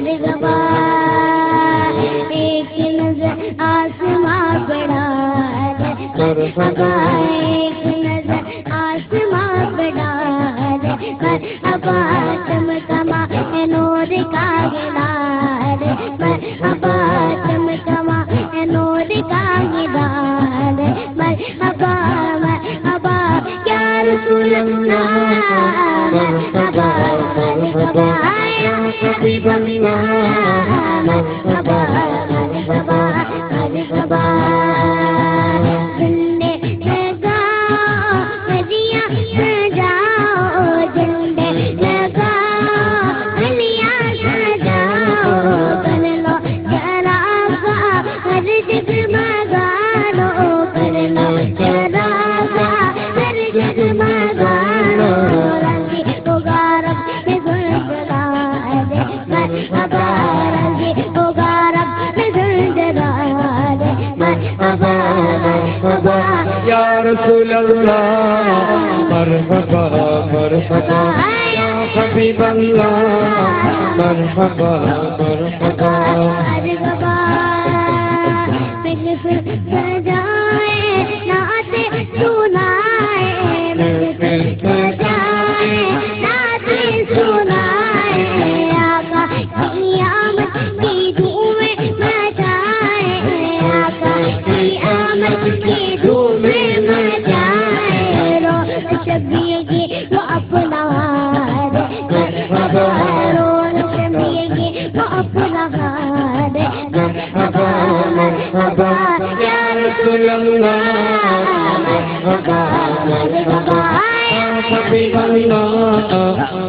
मरहबा। एक नजर आसमां बढ़ा दे मरहबा, एक नजर आसमां बढ़ा दे मरहबा। चमचमा है नूर का गिलार मरहबा, चमचमा है नूर का गिलार मरहबा मरहबा या रसूल अल्लाह मरहबा मरहबा या हबीब अल्लाह मरहबा मरहबा मरहबा। झंडे लगाओ हदिया सजाओ, झंडे लगाओ हदिया सजाओ, कर लो जरागा हर जगमगा लो, कर लो जरागा हर जगमगा लो। रंगी उगारब में गुलजला दे मरहबा, रंगी उगारब में गुलजला दे मरहबा मरहबा या रसूल अल्लाह मरहबा मरहबा या हबीब अल्लाह मरहबा मरहबा। मरहबा महफिल सजाए नाते सुनाए, महफिल सजाए नाते सुनाए, आका की आमद की धूमें मचाए, आका की आमद की धूमें मचाए। रोज़ शबीगी वो अपना हार मरहबा, रोज़ शबीगी वो अपना हार मरहबा मरहबा या रसूल अल्लाह मरहबा मरहबा या हबीब अल्लाह